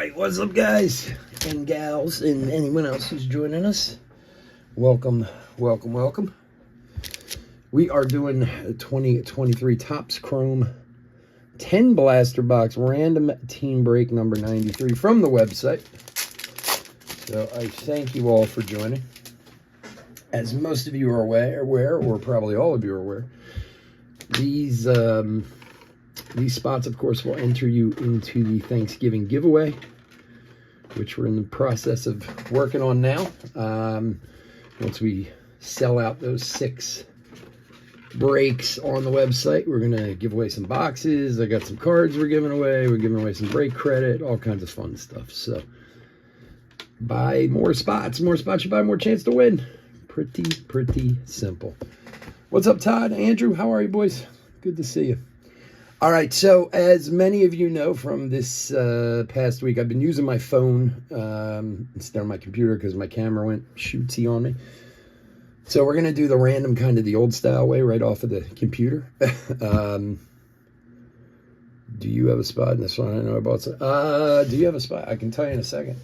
right, what's up, guys and gals and anyone else who's joining us? Welcome, welcome, welcome. We are doing a 2023 Topps Chrome 10 blaster box random team break number 93 from the website. So I thank you all for joining. As most of you are aware, or probably all of you are aware, these spots, of course, will enter you into the Thanksgiving giveaway, which we're in the process of working on now. Once we sell out those 6 breaks on the website, we're going to give away some boxes. I got some cards we're giving away. We're giving away some break credit, all kinds of fun stuff. So buy more spots. More spots, you buy more chance to win. Pretty simple. What's up, Todd? Andrew, how are you, boys? Good to see you. All right, so as many of you know from this past week, I've been using my phone instead of my computer because my camera went shootsy on me. So we're going to do the random kind of the old style way right off of the computer. Do you have a spot in this one? I know I bought some. Do you have a spot? I can tell you in a second.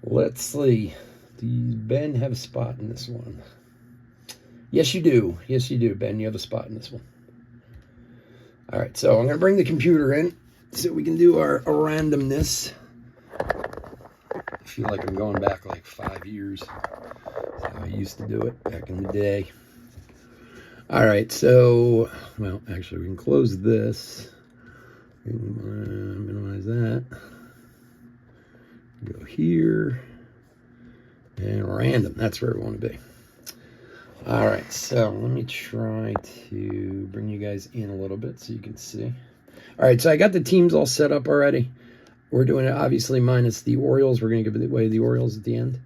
Let's see. Does Ben have a spot in this one? Yes, you do. Yes, you do, Ben. You have a spot in this one. All right, so I'm going to bring the computer in so we can do our randomness. I feel like I'm going back like 5 years. That's how I used to do it back in the day. All right, so, well, actually, we can close this. We can minimize that. Go here. And random. That's where we want to be. All right, so let me try to bring you guys in a little bit so you can see. All right, so I got the teams all set up already. We're doing it obviously minus the Orioles. We're going to give away the Orioles at the end,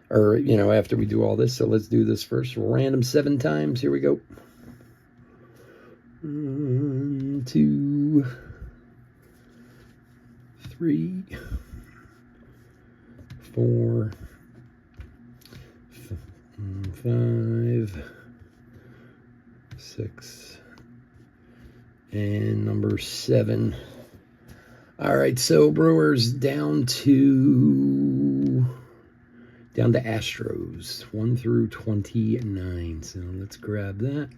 or, you know, after we do all this. So let's do this first. Random 7 times. Here we go. 1, 2, 3, 4, 5, 6, and number 7. All right, so Brewers down to Astros, 1 through 29. So let's grab that.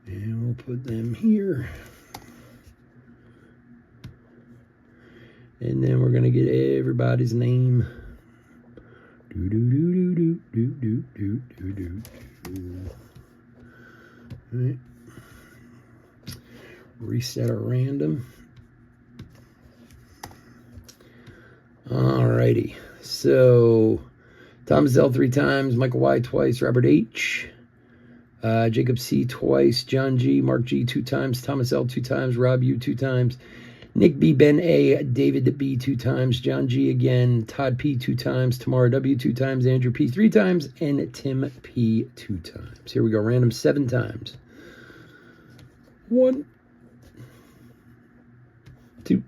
And we'll put them here. And then we're going to get everybody's name. All right. Reset our random. All righty. So, Thomas L 3 times, Michael Y twice, Robert H, Jacob C twice, John G, Mark G 2 times, Thomas L 2 times, Rob U 2 times, Nick B, Ben A, David B 2 times, John G again, Todd P 2 times, Tamara W 2 times, Andrew P 3 times, and Tim P 2 times. Here we go, random 7 times. 1, 2,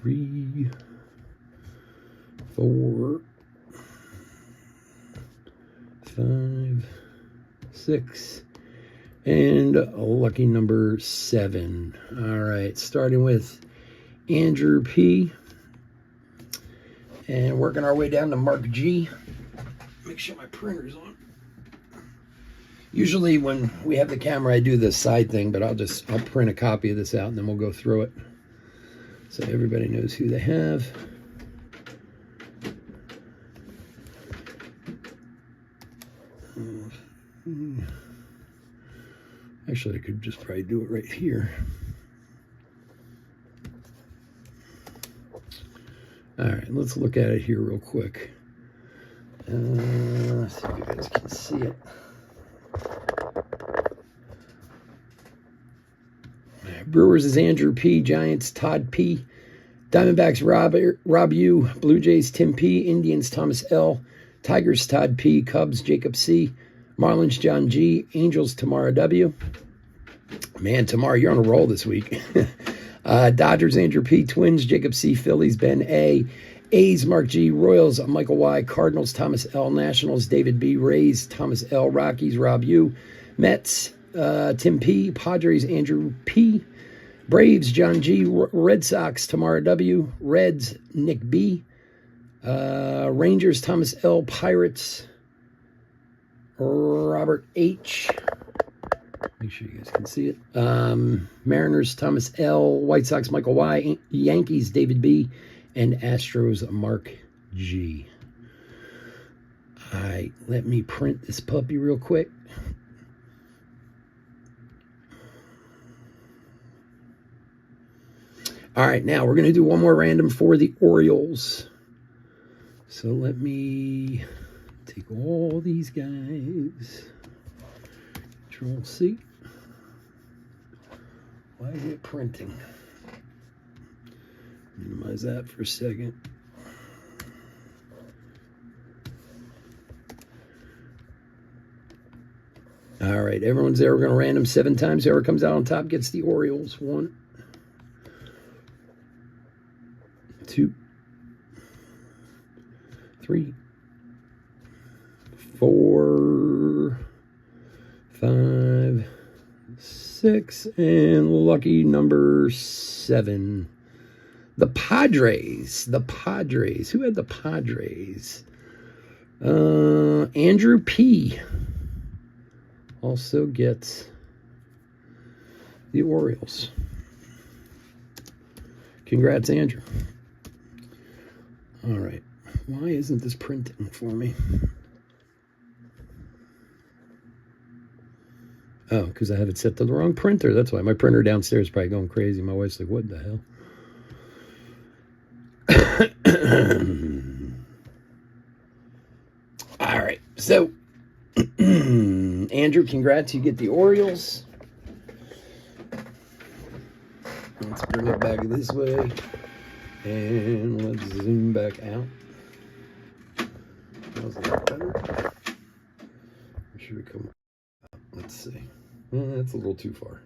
3, 4, 5, 6, and lucky number 7. All right, starting with Andrew P. And working our way down to Mark G. Make sure my printer's on. Usually when we have the camera, I do the side thing, but I'll print a copy of this out and then we'll go through it. So everybody knows who they have. Actually, I could just probably do it right here. All right, let's look at it here real quick. Let's see if you guys can see it. Brewers is Andrew P. Giants, Todd P. Diamondbacks, Rob U. Blue Jays, Tim P. Indians, Thomas L. Tigers, Todd P. Cubs, Jacob C. Marlins, John G. Angels, Tamara W. Man, Tamara, you're on a roll this week. Dodgers, Andrew P. Twins, Jacob C. Phillies, Ben A. A's, Mark G. Royals, Michael Y. Cardinals, Thomas L. Nationals, David B. Rays, Thomas L. Rockies, Rob U. Mets, Tim P. Padres, Andrew P. Braves, John G. Red Sox, Tamara W. Reds, Nick B. Rangers, Thomas L. Pirates, Robert H. Make sure you guys can see it. Mariners, Thomas L. White Sox, Michael Y. Yankees, David B. And Astros, Mark G. All right, let me print this puppy real quick. All right, now we're going to do one more random for the Orioles. So let me take all these guys. Control C. Why is it printing? Minimize that for a second. All right, everyone's there. We're going to random 7 times. Whoever comes out on top gets the Orioles. 1, 2, 3, 4, 5, 6, and lucky number 7. The Padres. The Padres. Who had the Padres? Andrew P. also gets the Orioles. Congrats, Andrew. All right. Why isn't this printing for me? Oh, because I have it set to the wrong printer. That's why. My printer downstairs is probably going crazy. My wife's like, what the hell? All right. So, Andrew, congrats. You get the Orioles. Let's bring it back this way. And let's zoom back out. How's that better? Or should we come up? Let's see. That's a little too far.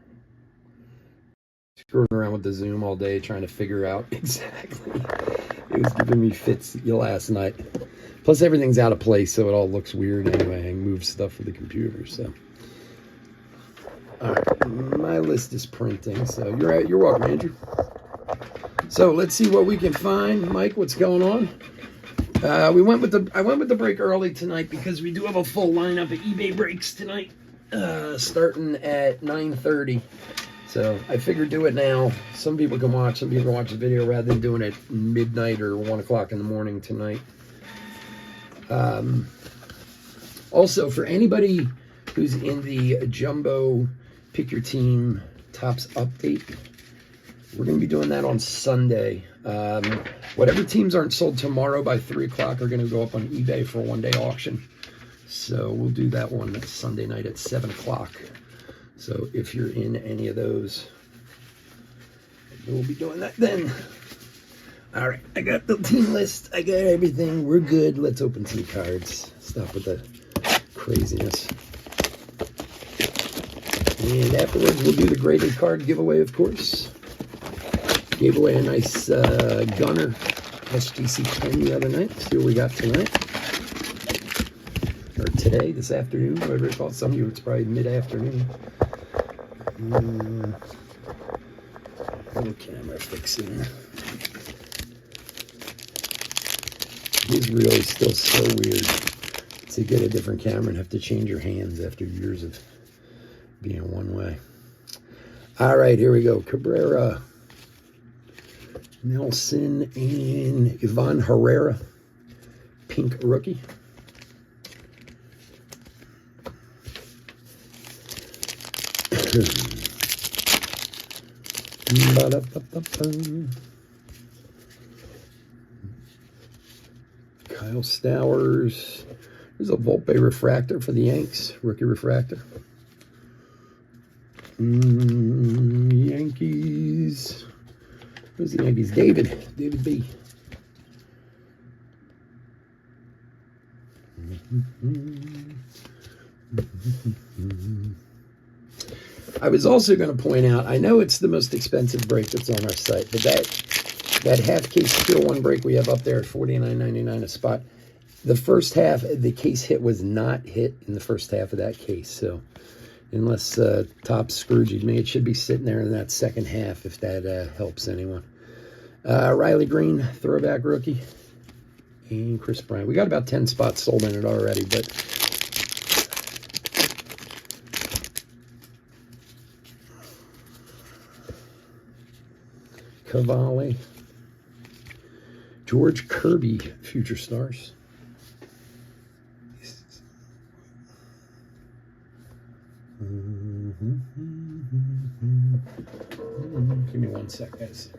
Screwing around with the zoom all day trying to figure out exactly. It was giving me fits last night. Plus everything's out of place, so it all looks weird anyway. I move stuff for the computer, so. All right, my list is printing, so you're welcome, Andrew. So let's see what we can find. Mike, what's going on? I went with the break early tonight because we do have a full lineup of eBay breaks tonight, starting at 9:30. So I figured do it now. Some people can watch. Some people can watch the video rather than doing it midnight or 1 o'clock in the morning tonight. Also, for anybody who's in the Jumbo Pick Your Team Tops update, we're going to be doing that on Sunday. Whatever teams aren't sold tomorrow by 3 o'clock are going to go up on eBay for a one-day auction. So we'll do that one Sunday night at 7 o'clock. So if you're in any of those, we'll be doing that then. All right, I got the team list. I got everything. We're good. Let's open some cards. Stop with the craziness. And afterwards, we'll do the graded card giveaway, of course. Gave away a nice Gunner SGC pen the other night. See what we got tonight. Or today, this afternoon, whatever it's called. Some of you, it's probably mid-afternoon. Little camera fixing. It is really still so weird to get a different camera and have to change your hands after years of being one way. All right, here we go. Cabrera, Nelson, and Ivan Herrera. Pink rookie. Kyle Stowers. There's a Volpe refractor for the Yanks. Rookie refractor. Yankees. Who's the Yankees? David B. I was also going to point out, I know it's the most expensive break that's on our site, but that half case Steel One break we have up there at $49.99 a spot, the first half, the case hit was not hit in the first half of that case. So Unless Topps scrooged me. It should be sitting there in that second half, if that helps anyone. Riley Green, throwback rookie. And Chris Bryant. We got about 10 spots sold in it already, but... Cavalli. George Kirby, Future Stars. Give me 1 sec, guys.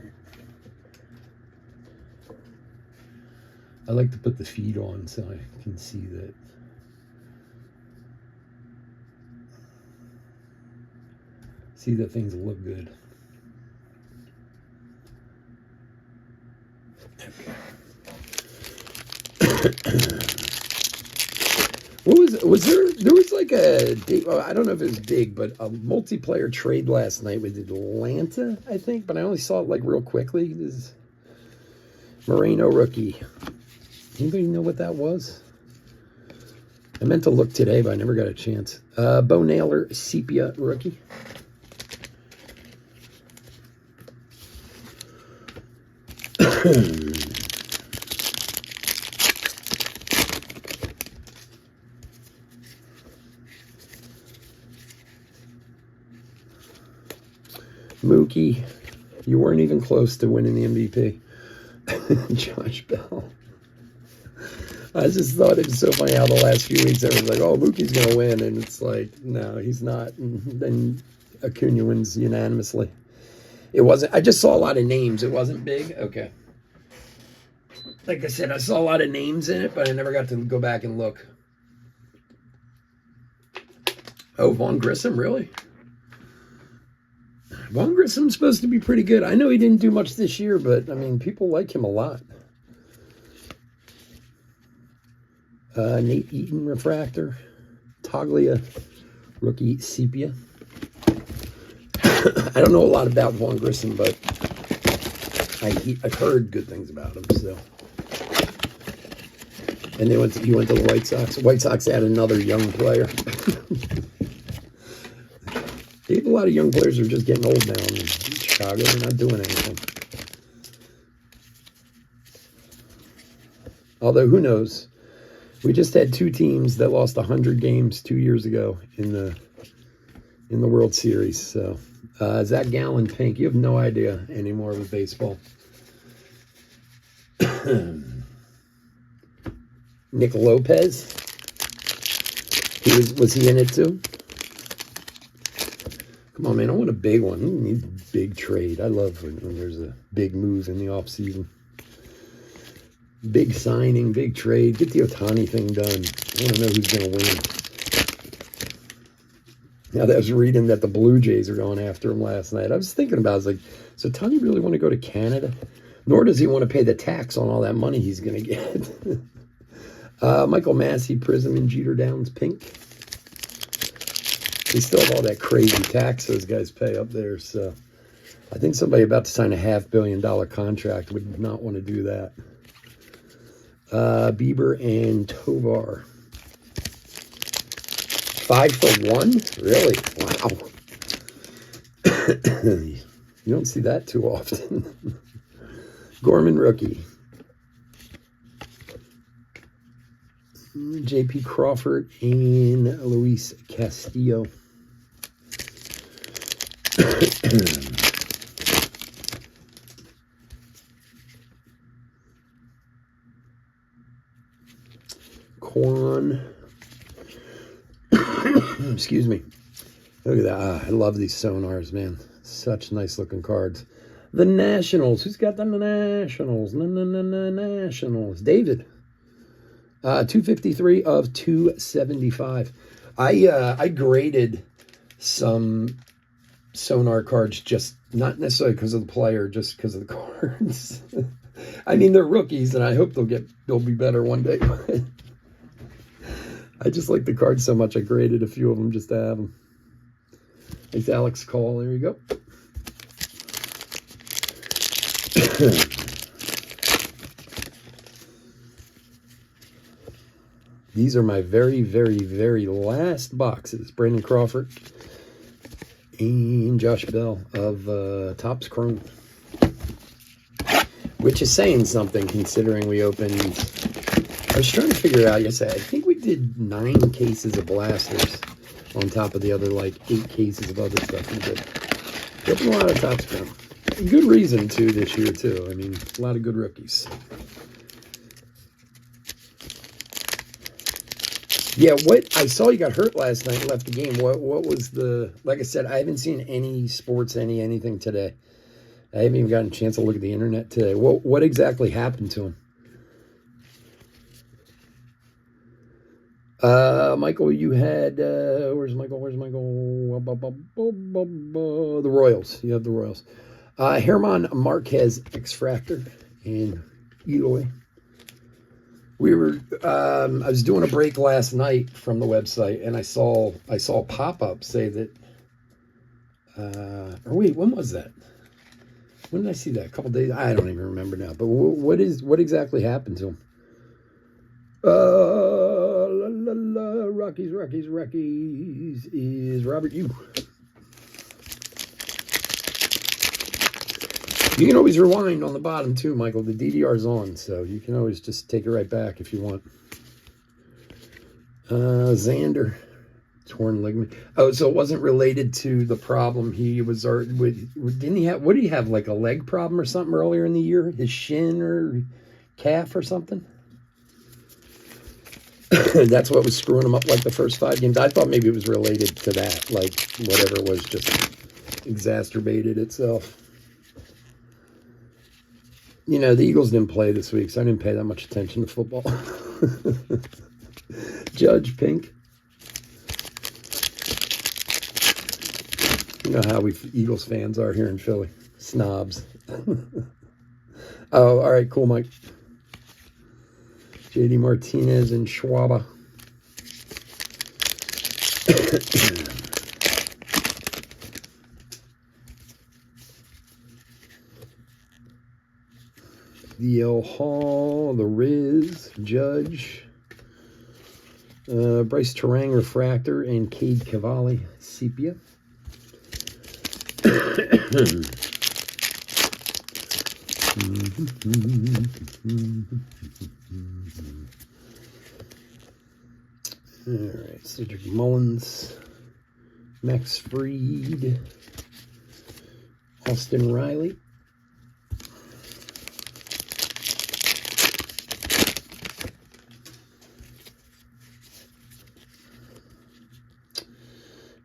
I like to put the feed on so I can see that. See that things look good. What was there was like a, well, I don't know if it was big, but a multiplayer trade last night with Atlanta, I think, but I only saw it like real quickly. This Moreno rookie. Anybody know what that was? I meant to look today, but I never got a chance. Bo Naylor, Sepia rookie. Mookie, you weren't even close to winning the MVP. Josh Bell. I just thought it was so funny how the last few weeks everyone's like, oh, Mookie's going to win. And it's like, no, he's not. And then Acuna wins unanimously. It wasn't, I just saw a lot of names. It wasn't big. Okay. Like I said, I saw a lot of names in it, but I never got to go back and look. Oh, Vaughn Grissom, really? Vaughn Grissom's supposed to be pretty good. I know he didn't do much this year, but, I mean, people like him a lot. Nate Eaton, refractor. Toglia, rookie, Sepia. I don't know a lot about Vaughn Grissom, but I've heard good things about him, so. And he went to the White Sox. White Sox had another young player. They have a lot of young players who are just getting old now in Chicago. They're not doing anything. Although, who knows? We just had 2 teams that lost 100 games 2 years ago in the World Series. So, Zach Gallen, pink. You have no idea anymore with baseball. Nick Lopez. Was he in it too? Come on, man. I want a big one. We need a big trade. I love when there's a big move in the offseason. Big signing, big trade. Get the Ohtani thing done. I want to know who's going to win. Now, I was reading that the Blue Jays are going after him last night. I was thinking about it. I was like, does Ohtani really want to go to Canada? Nor does he want to pay the tax on all that money he's going to get. Michael Massey, Prism, and Jeter Downs, pink. They still have all that crazy tax those guys pay up there. So I think somebody about to sign a $500 million contract would not want to do that. Bieber and Tovar. 5 for 1? Really? Wow. You don't see that too often. Gorman rookie. J.P. Crawford and Luis Castillo. Quan. Excuse me. Look at that. I love these Sonars, man. Such nice looking cards. The Nationals. Who's got the Nationals? Nationals. David. 253 of 275. I graded some Sonar cards, just not necessarily because of the player, just because of the cards. I mean, they're rookies, and I hope they'll be better one day. I just like the cards so much. I graded a few of them just to have them. Thanks, Alex Call. There you go. These are my very, very, very last boxes. Brandon Crawford, And Josh Bell of Topps Chrome. Which is saying something considering we opened... I was trying to figure out yesterday. I think we did 9 cases of blasters on top of the other, like, 8 cases of other stuff we did. We opened a lot of Topps Chrome. Good reason, too, this year, too. I mean, a lot of good rookies. Yeah, what I saw you got hurt last night and left the game. What was the... Like I said, I haven't seen any sports, anything today. I haven't even gotten a chance to look at the internet today. What exactly happened to him? Michael, you had... where's Michael? The Royals. You have the Royals. Herman Marquez, X-Fractor, and Eloy. We were, I was doing a break last night from the website, and I saw a pop-up say that, or wait, when was that? When did I see that? A couple days? I don't even remember now. But what exactly happened to him? Rockies is Robert U. You can always rewind on the bottom too, Michael. The DDR's on, so you can always just take it right back if you want. Xander, torn ligament. Oh, so it wasn't related to the problem he was with. Didn't he have? What did he have? Like a leg problem or something earlier in the year? His shin or calf or something? That's what was screwing him up like the first 5 games. I thought maybe it was related to that, like whatever it was just exacerbated itself. You know, the Eagles didn't play this week, so I didn't pay that much attention to football. Judge Pink. You know how we Eagles fans are here in Philly. Snobs. Oh, all right, cool, Mike. JD Martinez and Schwaba. The L Hall, the Riz, Judge, Bryce Terang, Refractor, and Cade Cavalli, Sepia. All right, Cedric Mullins, Max Fried, Austin Riley.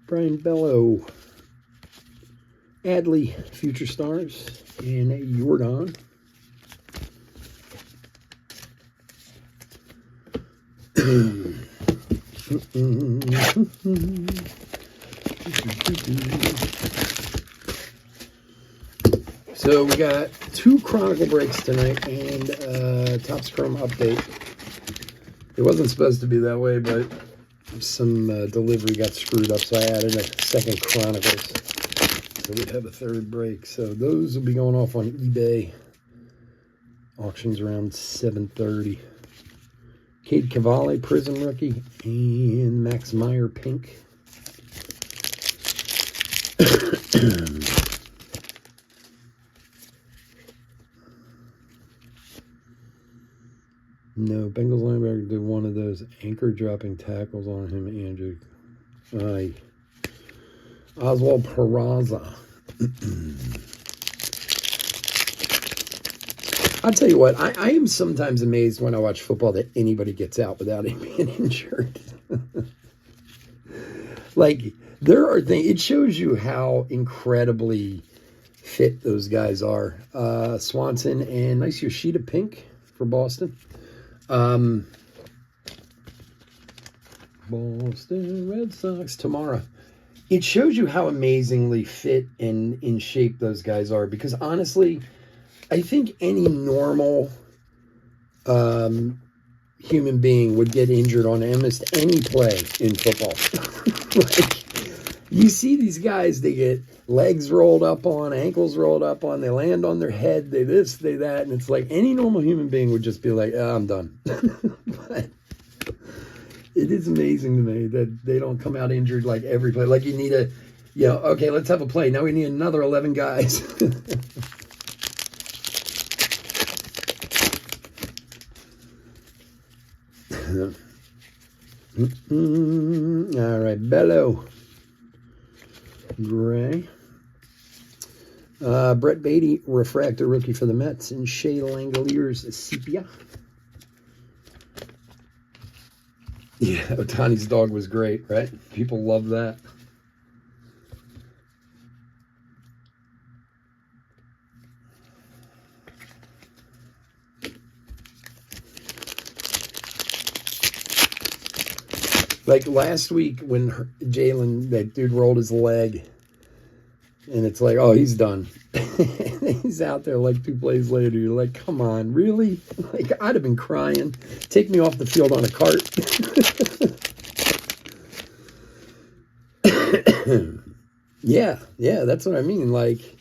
Brian Bello, Adley, Future Stars, and Jordan. So we got 2 Chronicle breaks tonight and Topps Chrome update. It wasn't supposed to be that way, but some delivery got screwed up, so I added a second Chronicles. So we'd have a 3rd break. So those will be going off on eBay. Auctions around 7:30. Cade Cavalli, Prism Rookie, and Max Meyer, Pink. No, Bengals linebacker did one of those anchor dropping tackles on him, Andrew. Aye. Oswald Peraza. I'll tell you what, I am sometimes amazed when I watch football that anybody gets out without him being injured. Like, there are things, it shows you how incredibly fit those guys are. Swanson and nice Yoshida Pink for Boston. Boston Red Sox, Tamara. It shows you how amazingly fit and in shape those guys are, because honestly, I think any normal human being would get injured on almost any play in football. Like, you see these guys, they get legs rolled up on, ankles rolled up on, they land on their head, they this, they that, and it's like any normal human being would just be like, oh, I'm done. But it is amazing to me that they don't come out injured like every play. Like you Yeah, okay, let's have a play. Now we need another 11 guys. All right, Bello. Gray. Brett Beatty, refractor rookie for the Mets, and Shea Langoliers, sepia. Yeah, Otani's dog was great, right? People love that. Like last week when Jalen, that dude rolled his leg, and it's like, oh, he's done. He's out there like 2 plays later. You're like, come on, really? Like, I'd have been crying. Take me off the field on a cart. Yeah, that's what I mean. Like,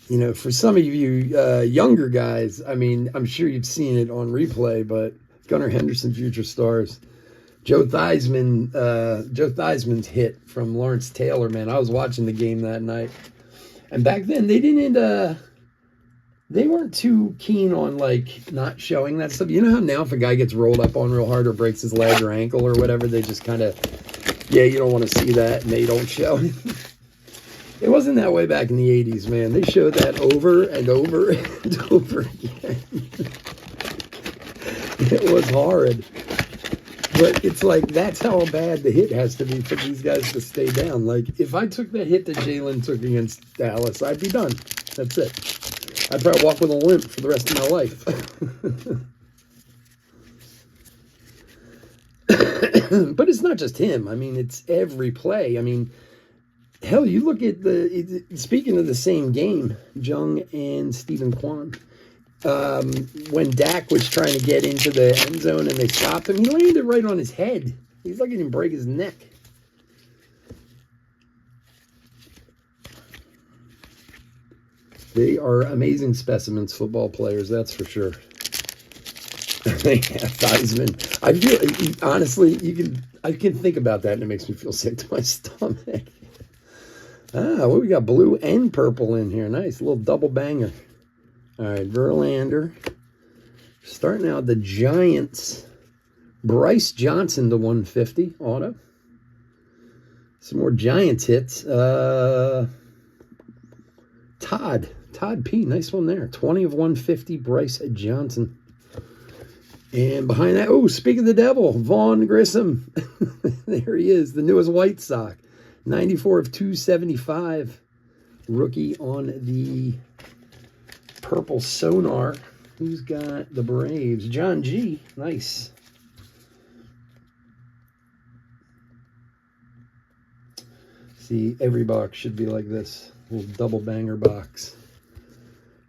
you know, for some of you younger guys, I mean, I'm sure you've seen it on replay, but Gunnar Henderson, future stars. Joe Theismann's hit from Lawrence Taylor, man. I was watching the game that night. And back then, they weren't too keen on, like, not showing that stuff. You know how now if a guy gets rolled up on real hard or breaks his leg or ankle or whatever, they just kind of, yeah, you don't want to see that, and they don't show it. It wasn't that way back in the 80s, man. They showed that over and over and over again. It was horrid. But it's like, that's how bad the hit has to be for these guys to stay down. Like, if I took that hit that Jalen took against Dallas, I'd be done. That's it. I'd probably walk with a limp for the rest of my life. But it's not just him. I mean, it's every play. I mean, hell, you look at speaking of the same game, Jung and Stephen Kwan. When Dak was trying to get into the end zone and they stopped him, he landed right on his head. He's lucky he didn't break his neck. They are amazing specimens, football players, that's for sure. Theismann. I feel, honestly, I can think about that and it makes me feel sick to my stomach. Well, we got blue and purple in here. Nice, little double banger. All right, Verlander. Starting out the Giants. Bryce Johnson to 150 auto. Some more Giants hits. Todd P. Nice one there. 20 of 150, Bryce Johnson. And behind that, oh, speak of the devil, Vaughn Grissom. There he is, the newest White Sox. 94 of 275. Rookie on the purple sonar. Who's got the Braves? John G. Nice. See, every box should be like this. Little double banger box.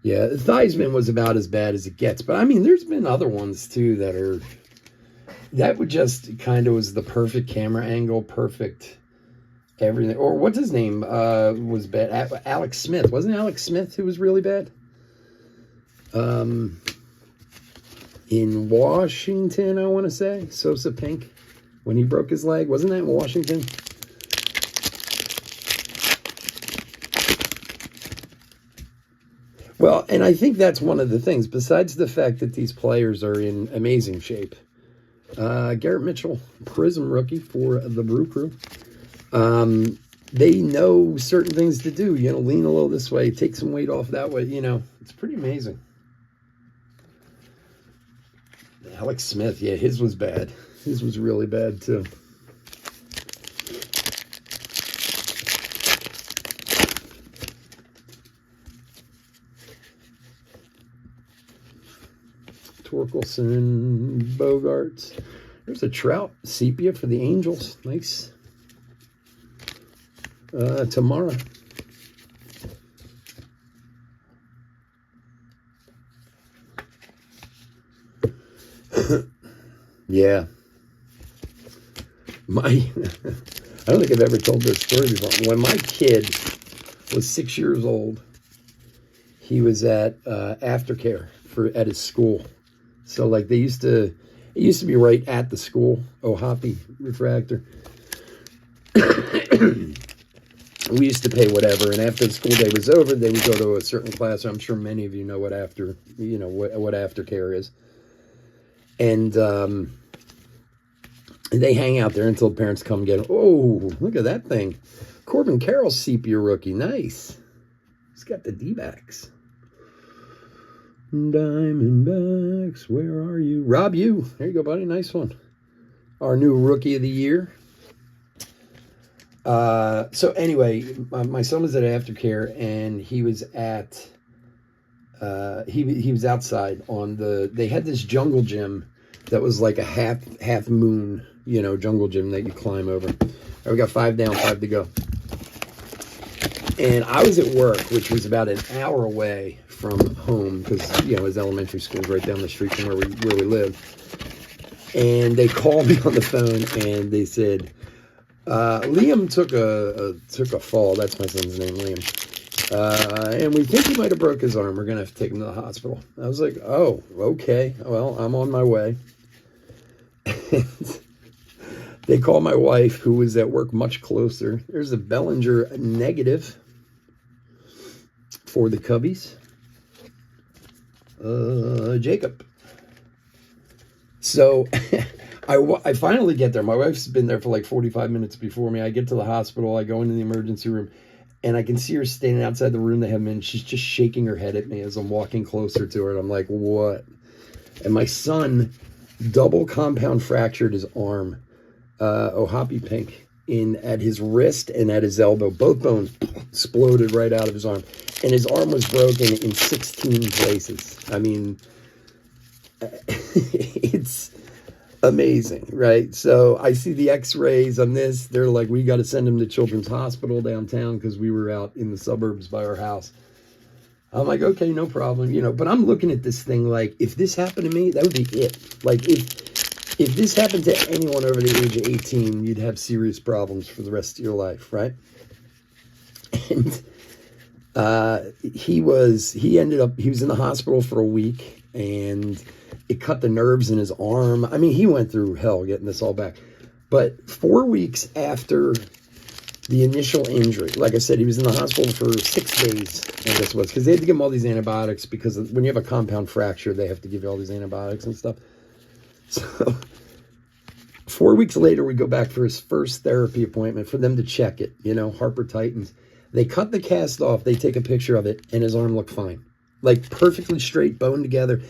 Yeah, Theismann was about as bad as it gets. But, I mean, there's been other ones, too, that would just kind of was the perfect camera angle, perfect everything. Or what's his name was bad? Alex Smith. Wasn't it Alex Smith who was really bad? In Washington, I want to say. Sosa Pink. When he broke his leg. Wasn't that in Washington? Well, and I think that's one of the things, besides the fact that these players are in amazing shape. Garrett Mitchell, Prism rookie for the Brew Crew. They know certain things to do. You know, lean a little this way, take some weight off that way. You know, it's pretty amazing. Alex Smith, yeah, his was bad. His was really bad, too. Torkelson, Bogarts. There's a Trout, sepia for the Angels. Nice. Tamara. Yeah. I don't think I've ever told this story before. When my kid was 6 years old, he was at aftercare at his school. So, like, it used to be right at the school, Ohapi Refractor. We used to pay whatever, and after the school day was over, they would go to a certain class. I'm sure many of you know what what aftercare is, and they hang out there until parents come get them. Oh, look at that thing, Corbin Carroll, sepia rookie, nice. He's got the D-backs. Diamondbacks, where are you? Rob, you. There you go, buddy. Nice one. Our new rookie of the year. So anyway, my son was at aftercare, and he was at he was outside on they had this jungle gym that was like a half moon, jungle gym that you climb over. All right, we got 5 down, 5 to go. And I was at work, which was about an hour away from home, because his elementary school is right down the street from where we live. And they called me on the phone, and they said, Liam took a fall. That's my son's name, Liam. And we think he might have broke his arm. We're gonna have to take him to the hospital. I was like, oh, okay. Well, I'm on my way. And they call my wife, who was at work much closer. There's a Bellinger negative for the Cubbies. Jacob. So I finally get there. My wife's been there for like 45 minutes before me. I get to the hospital. I go into the emergency room, and I can see her standing outside the room they have me in. She's just shaking her head at me as I'm walking closer to her. And I'm like, what? And my son double compound fractured his arm, Ohapi Pink, at his wrist and at his elbow. Both bones exploded right out of his arm. And his arm was broken in 16 places. I mean, it's amazing, right? So I see the x-rays on this. They're like, we got to send him to Children's Hospital downtown, because we were out in the suburbs by our house. I'm like, okay, no problem, but I'm looking at this thing like, if this happened to me, that would be it. Like, if this happened to anyone over the age of 18, you'd have serious problems for the rest of your life, right? And he was in the hospital for a week, and it cut the nerves in his arm. I mean, he went through hell getting this all back. But 4 weeks after the initial injury, like I said, he was in the hospital for 6 days, I guess it was, because they had to give him all these antibiotics, because when you have a compound fracture, they have to give you all these antibiotics and stuff. So 4 weeks later, we go back for his first therapy appointment for them to check it, Harper Titans. They cut the cast off, they take a picture of it, and his arm looked fine. Like, perfectly straight, bone together.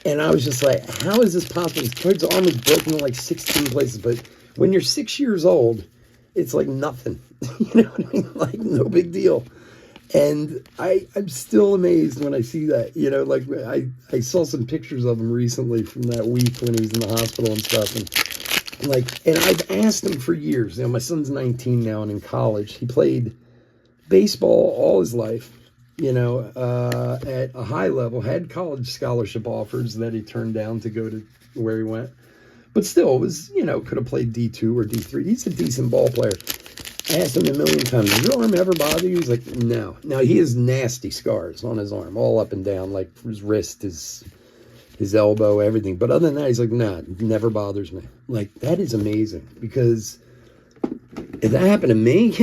And I was just like, how is this possible? His kid's arm was broken in like 16 places. But when you're 6 years old, it's like nothing. You know what I mean? Like, no big deal. And I'm still amazed when I see that. Like, I saw some pictures of him recently from that week when he was in the hospital and stuff. And I've asked him for years. My son's 19 now and in college. He played baseball all his life. At a high level, had college scholarship offers that he turned down to go to where he went. But still, it was, could have played D2 or D3. He's a decent ball player. I asked him a million times, does your arm ever bother you? He's like, no. Now, he has nasty scars on his arm, all up and down, like his wrist, his elbow, everything. But other than that, he's like, nah, it never bothers me. Like, that is amazing, because if that happened to me,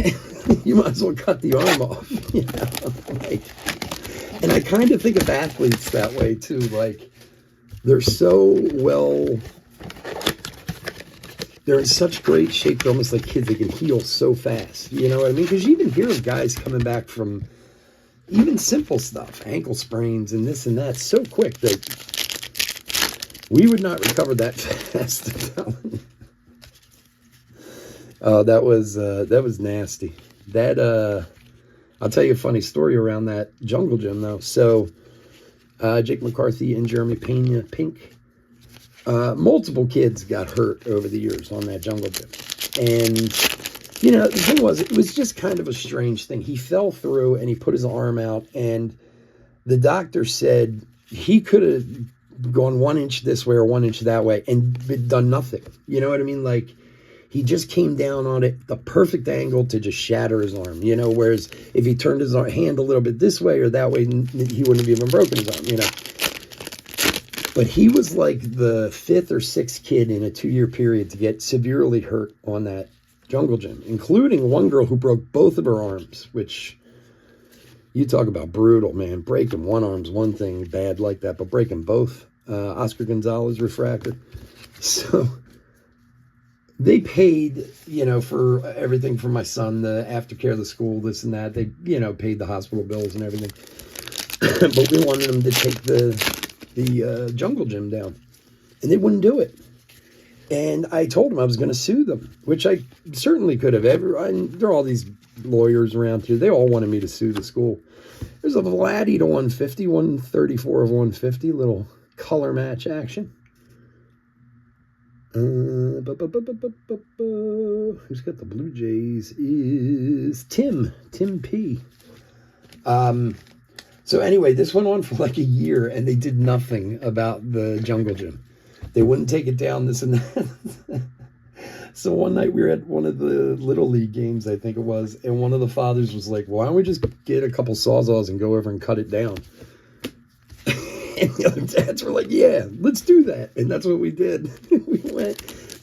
you might as well cut the arm off, and I kind of think of athletes that way too. Like, they're in such great shape. They're almost like kids. They can heal so fast. You know what I mean? Because you even hear of guys coming back from even simple stuff, ankle sprains and this and that, so quick that we would not recover that fast. Oh, that was nasty. I'll tell you a funny story around that jungle gym, though. So, Jake McCarthy and Jeremy Pena Pink, multiple kids got hurt over the years on that jungle gym. And, the thing was, it was just kind of a strange thing. He fell through and he put his arm out, and the doctor said he could have gone 1 inch this way or 1 inch that way and done nothing. You know what I mean? Like, he just came down on it, the perfect angle to just shatter his arm, whereas if he turned his hand a little bit this way or that way, he wouldn't have even broken his arm, But he was like the 5th or 6th kid in a 2-year period to get severely hurt on that Jungle Gym, including one girl who broke both of her arms, which you talk about brutal, man. Breaking one arm's one thing bad like that, but breaking both. Oscar Gonzalez refractor. So they paid, for everything for my son, the aftercare, the school, this and that. They, paid the hospital bills and everything. But we wanted them to take the Jungle Gym down, and they wouldn't do it. And I told them I was going to sue them, which I certainly could have. There are all these lawyers around here. They all wanted me to sue the school. There's a Vladdy to 150, 134 of 150, little color match action. Who's got the Blue Jays is Tim P. So anyway, this went on for like a year, and they did nothing about the Jungle Gym. They wouldn't take it down, this and that. So one night we were at one of the Little League games, I think it was, and one of the fathers was like, why don't we just get a couple Sawzalls and go over and cut it down? And the other dads were like, yeah, let's do that. And that's what we did.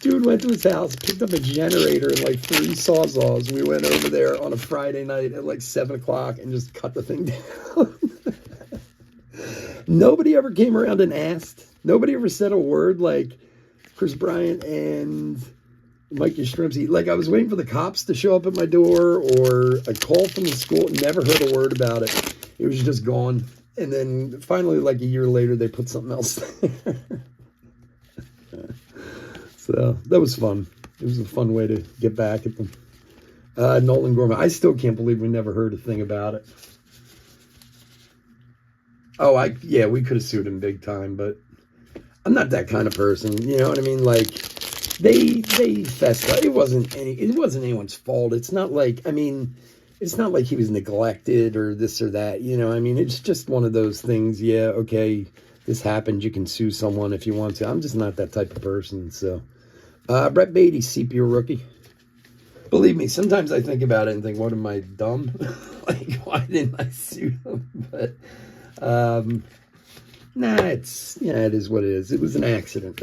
Dude went to his house, picked up a generator and like 3 Sawzalls. We went over there on a Friday night at like 7 o'clock and just cut the thing down. Nobody ever came around and asked. Nobody ever said a word like Chris Bryant and Mike Yastrzemski. Like, I was waiting for the cops to show up at my door or a call from the school. Never heard a word about it. It was just gone. And then finally, like a year later, they put something else there. So that was fun. It was a fun way to get back at them. Nolan Gorman. I still can't believe we never heard a thing about it. Oh, we could have sued him big time, but I'm not that kind of person. You know what I mean? Like, they fessed up. It wasn't anyone's fault. It's not like he was neglected or this or that. It's just one of those things. Yeah, okay, this happened. You can sue someone if you want to. I'm just not that type of person. So, Brett Beatty, sepia rookie. Believe me, sometimes I think about it and think, what am I, dumb? Like, why didn't I sue them? But, it is what it is. It was an accident.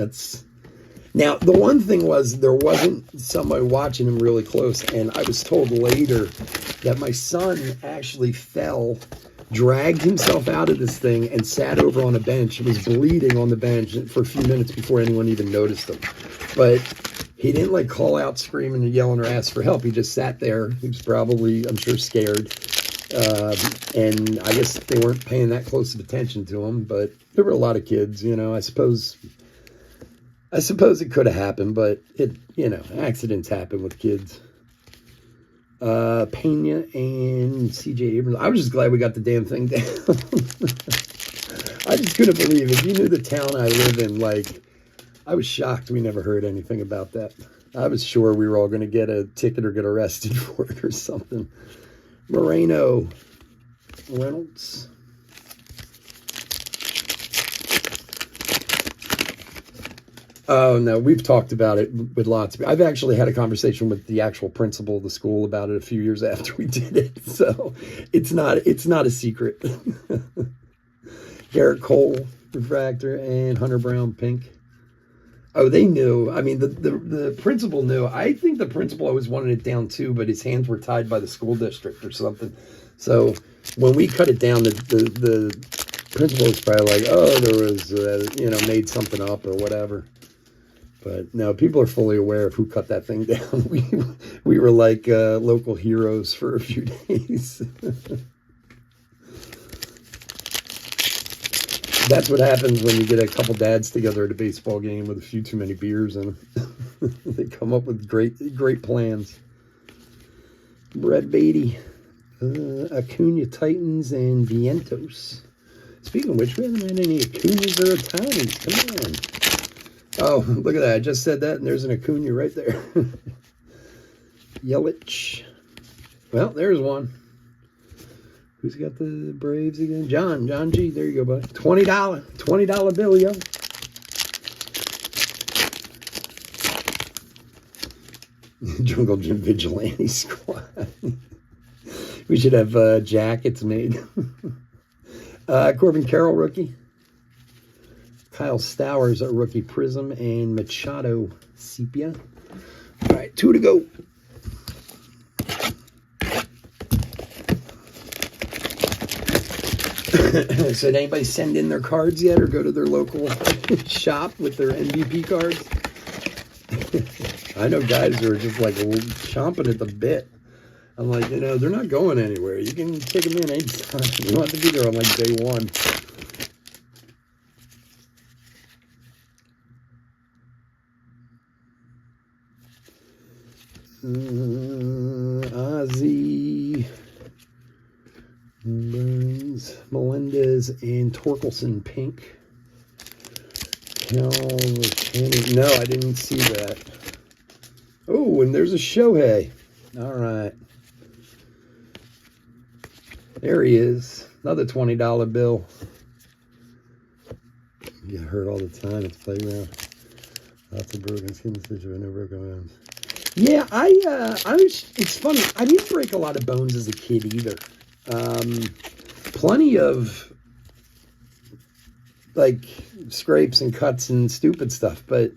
Now, the one thing was there wasn't somebody watching him really close, and I was told later that my son actually fell, dragged himself out of this thing, and sat over on a bench. He was bleeding on the bench for a few minutes before anyone even noticed him. But he didn't, like, call out screaming and yelling or ask for help. He just sat there. He was probably, I'm sure, scared. And I guess they weren't paying that close of attention to him, but there were a lot of kids, I suppose it could have happened, but accidents happen with kids. Pena and CJ Abrams. I was just glad we got the damn thing down. I just couldn't believe it. If you knew the town I live in, like, I was shocked we never heard anything about that. I was sure we were all going to get a ticket or get arrested for it or something. Moreno, Reynolds. Oh, no, we've talked about it with lots of people. I've actually had a conversation with the actual principal of the school about it a few years after we did it. So it's not a secret. Garrett Cole, refractor, and Hunter Brown, pink. Oh, they knew. I mean, the principal knew. I think the principal always wanted it down too, but his hands were tied by the school district or something. So when we cut it down, the principal was probably like, oh, there was, made something up or whatever. But no, people are fully aware of who cut that thing down. We were like local heroes for a few days. That's what happens when you get a couple dads together at a baseball game with a few too many beers in them. They come up with great plans. Brett Beatty, Acuna Titans, and Vientos. Speaking of which, we haven't had any Acunas or Otanis. Come on. Oh, look at that. I just said that, and there's an Acuna right there. Yelich. Well, there's one. Who's got the Braves again? John G. There you go, buddy. $20 bill, yo. Jungle Gym Vigilante Squad. We should have jackets made. Corbin Carroll, rookie. Kyle Stowers, a rookie, Prism, and Machado, sepia. All right, 2 to go. So did anybody send in their cards yet or go to their local shop with their MVP cards? I know guys who are just like chomping at the bit. I'm like, they're not going anywhere. You can take them in anytime. You don't have to be there on like day one. Ozzy, Burns, Melendez, and Torkelson pink. No, I didn't see that. Oh, and there's a Shohei. All right. There he is. Another $20 bill. You get hurt all the time at the playground. Lots of broken skin stitches, no broken bones. Yeah, it's funny. I didn't break a lot of bones as a kid either. Plenty of like scrapes and cuts and stupid stuff, but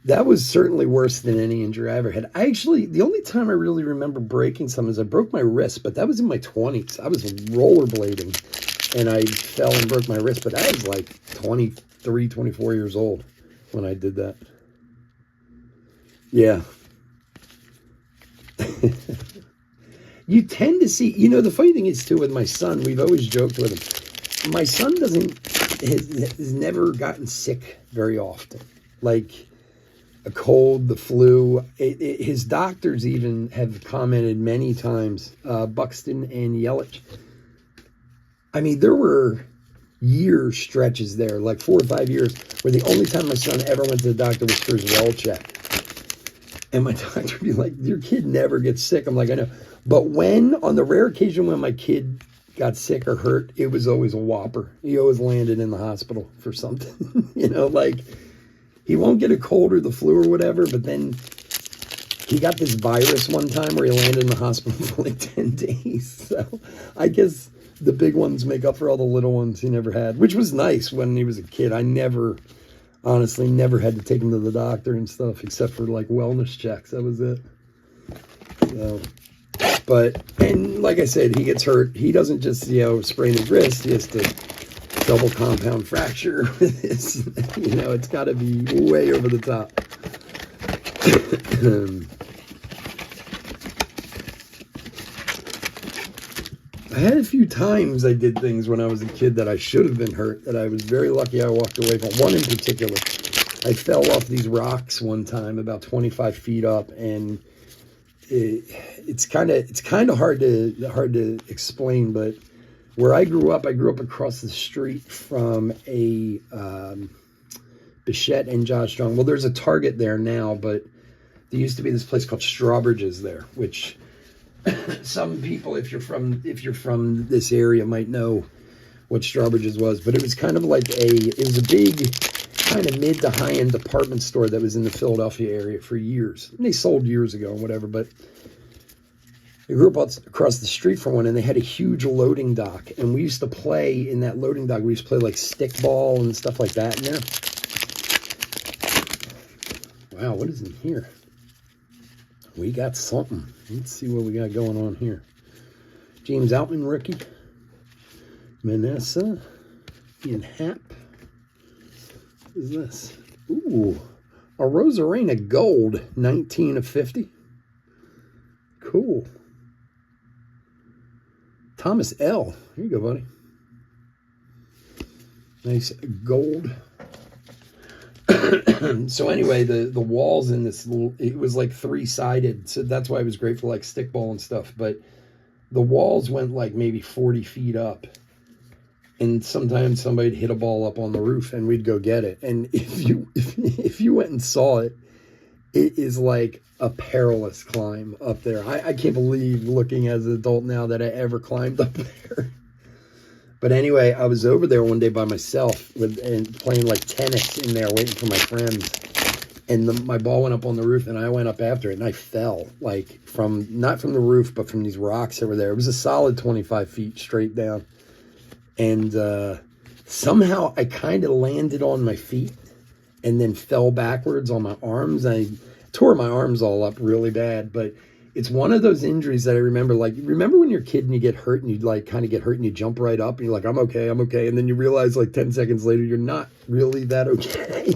that was certainly worse than any injury I ever had. The only time I really remember breaking something is I broke my wrist, but that was in my 20s. I was rollerblading, and I fell and broke my wrist, but I was like 23, 24 years old when I did that. Yeah. You tend to see, the funny thing is, too, with my son, we've always joked with him. My son has never gotten sick very often. Like a cold, the flu. His doctors even have commented many times, Buxton and Yelich. I mean, there were year stretches there, like 4 or 5 years, where the only time my son ever went to the doctor was for his well check. And my doctor would be like, your kid never gets sick. I'm like, I know. But on the rare occasion when my kid got sick or hurt, it was always a whopper. He always landed in the hospital for something. Like he won't get a cold or the flu or whatever, but then he got this virus one time where he landed in the hospital for like 10 days. So I guess the big ones make up for all the little ones he never had, which was nice when he was a kid. I honestly never had to take him to the doctor and stuff except for like wellness checks. That was it. So, and like I said, he gets hurt. He doesn't just, sprain his wrist. He has to double compound fracture with his, it's got to be way over the top. I had a few times I did things when I was a kid that I should have been hurt, that I was very lucky I walked away from. One in particular, I fell off these rocks one time about 25 feet up, and it's kind of hard to explain, but where I grew up across the street from a Bichette and Josh Strong. Well, there's a Target there now, but there used to be this place called Strawbridge's there, which some people, if you're from this area, might know what Strawbridge's was. But it was kind of like it was a big kind of mid to high end department store that was in the Philadelphia area for years. And they sold years ago and whatever, but I grew up across the street from one, and they had a huge loading dock, and we used to play in that loading dock. We used to play like stickball and stuff like that in there. Wow, what is in here? We got something. Let's see what we got going on here. James Outman rookie. Manessa. Ian Happ. What is this? Ooh, a Rosarena Gold, 19 of 50. Cool. Thomas L. Here you go, buddy. Nice gold. So anyway, the walls in this it was like 3-sided, so that's why it was great for like stickball and stuff. But the walls went like maybe 40 feet up, and sometimes somebody'd hit a ball up on the roof, and we'd go get it. And if you went and saw it, it is like a perilous climb up there. I can't believe, looking as an adult now, that I ever climbed up there. But anyway, I was over there one day by myself and playing like tennis in there, waiting for my friends. And my ball went up on the roof, and I went up after it, and I fell, like not from the roof, but from these rocks that were there. It was a solid 25 feet straight down. And somehow I kind of landed on my feet and then fell backwards on my arms. I tore my arms all up really bad, but it's one of those injuries that I remember, like, remember when you're a kid and you get hurt and you like kind of get hurt and you jump right up and you're like, I'm okay. And then you realize like 10 seconds later, you're not really that okay.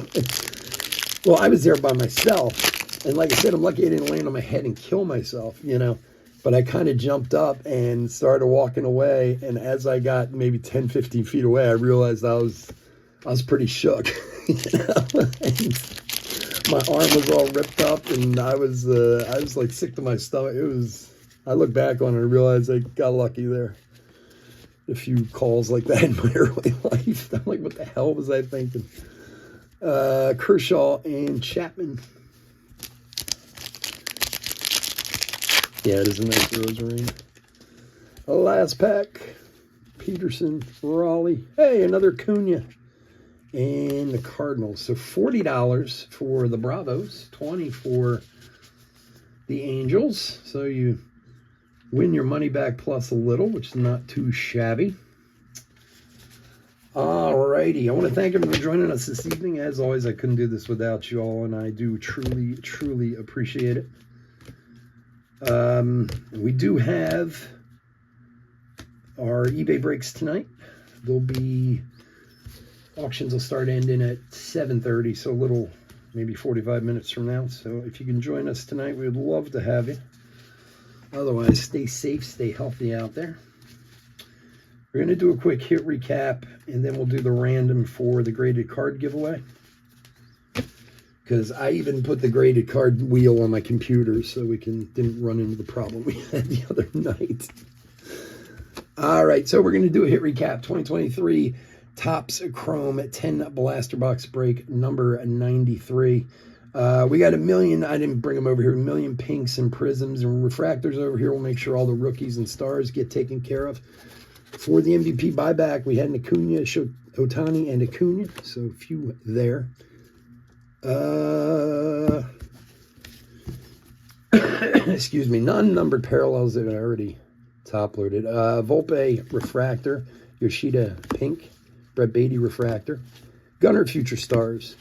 Well, I was there by myself. And like I said, I'm lucky I didn't land on my head and kill myself, you know. But I kind of jumped up and started walking away. And as I got maybe 10, 15 feet away, I realized I was pretty shook. You know? My arm was all ripped up, and I was like sick to my stomach. I look back on it and realize I got lucky there. A few calls like that in my early life. I'm like, what the hell was I thinking? Kershaw and Chapman. Yeah, it is a nice rosary. Last pack. Peterson, Raleigh. Hey, another Cunha. And the Cardinals. So $40 for the Bravos, $20 for the Angels. So you win your money back plus a little, which is not too shabby. Alrighty. I want to thank everyone for joining us this evening. As always, I couldn't do this without you all, and I do truly, truly appreciate it. We do have our eBay breaks tonight. There'll be... Auctions will start ending at 7:30, so a little, maybe 45 minutes from now. So if you can join us tonight, we would love to have you. Otherwise, stay safe, stay healthy out there. We're going to do a quick hit recap, and then we'll do the random for the graded card giveaway. Because I even put the graded card wheel on my computer so we didn't run into the problem we had the other night. All right, so we're going to do a hit recap. 2023 Topps Chrome 10 blaster box break number 93. We got a million, I didn't bring them over here, a million pinks and prisms and refractors over here. We'll make sure all the rookies and stars get taken care of. For the MVP buyback, we had an Acuna, Ohtani, and Acuna, so a few there. Excuse me, non-numbered parallels that I already top-loaded. Volpe refractor, Yoshida pink, Brett Beatty refractor, Gunnar future stars,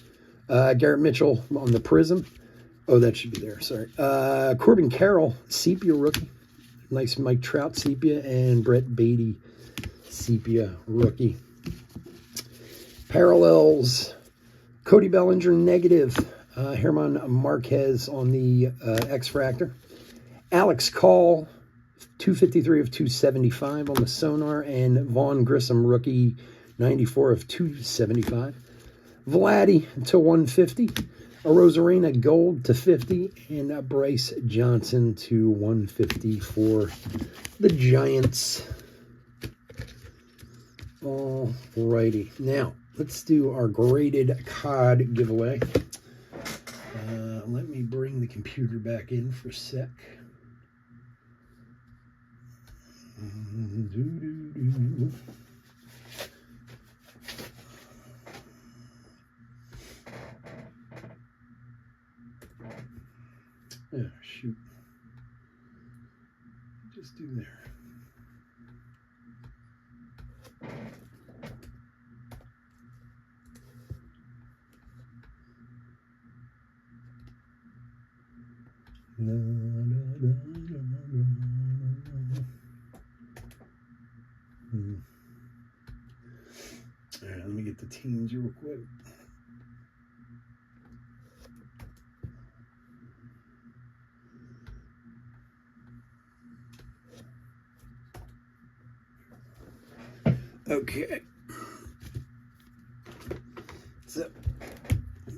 Garrett Mitchell on the prism. Oh, that should be there. Sorry. Corbin Carroll sepia rookie, nice Mike Trout sepia, and Brett Beatty sepia rookie. Parallels, Cody Bellinger negative, Herman Marquez on the X-Fractor, Alex Call 253 of 275 on the Sonar, and Vaughn Grissom rookie 94 of 275. Vladdy to 150. A Rosarina gold to 50. And a Bryce Johnson to 150 for the Giants. Alrighty. Now, let's do our graded card giveaway. Let me bring the computer back in for a sec. Oh, shoot. Just do there. All right, let me get the teams real quick. Okay. So,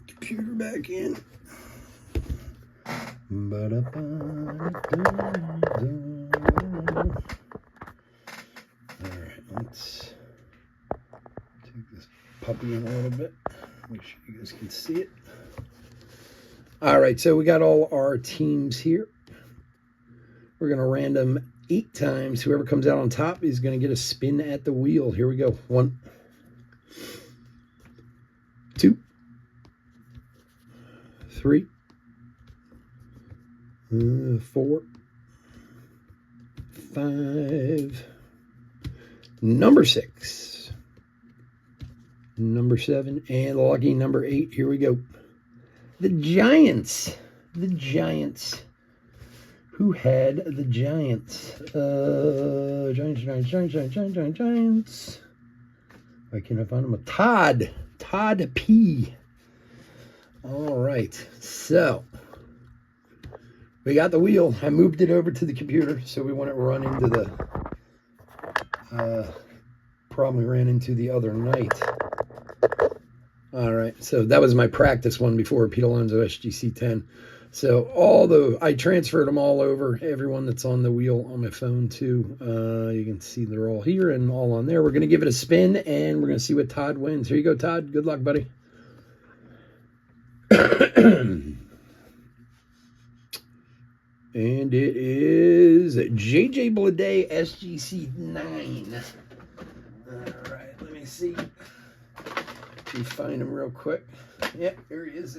computer back in. All right, let's take this puppy in a little bit. Make sure you guys can see it. All right, so we got all our teams here. We're going to random 8 times. Whoever comes out on top is going to get a spin at the wheel. Here we go. 1, 2, 3, 4, 5, number 6, number 7, and lucky number 8. Here we go. The Giants. Who had the Giants? Giants. Why can't I find him? Todd P. All right, so we got the wheel. I moved it over to the computer so we wouldn't run into the problem we ran into the other night. All right, so that was my practice one before Pete Alonso SGC 10. So I transferred them all over, everyone that's on the wheel on my phone too. You can see they're all here and all on there. We're going to give it a spin, and we're going to see what Todd wins. Here you go, Todd. Good luck, buddy. And it is JJ Bleday SGC 9. All right, let me see. Let me find him real quick. Yep, here he is.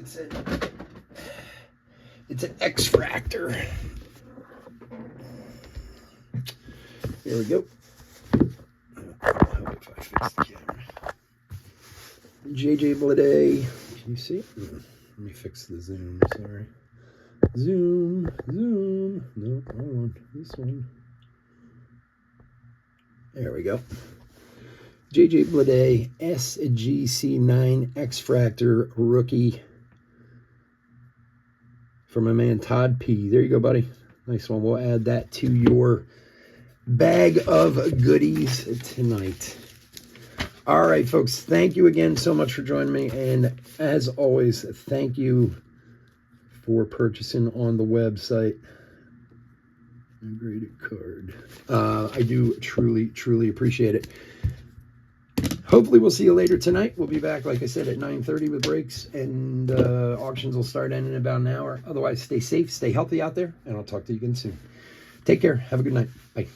It's an X-Fractor. Here we go. I hope if I fix the camera. JJ Bleday. Can you see? Let me fix the zoom. Sorry. Zoom. No, hold on. This one. There we go. JJ Bleday SGC9 X-Fractor rookie. From my man Todd P. There you go, buddy. Nice one. We'll add that to your bag of goodies tonight. All right, folks. Thank you again so much for joining me. And as always, thank you for purchasing on the website. A graded card. I do truly appreciate it. Hopefully we'll see you later tonight. We'll be back, like I said, at 9:30 with breaks, and auctions will start in about an hour. Otherwise, stay safe, stay healthy out there, and I'll talk to you again soon. Take care. Have a good night. Bye.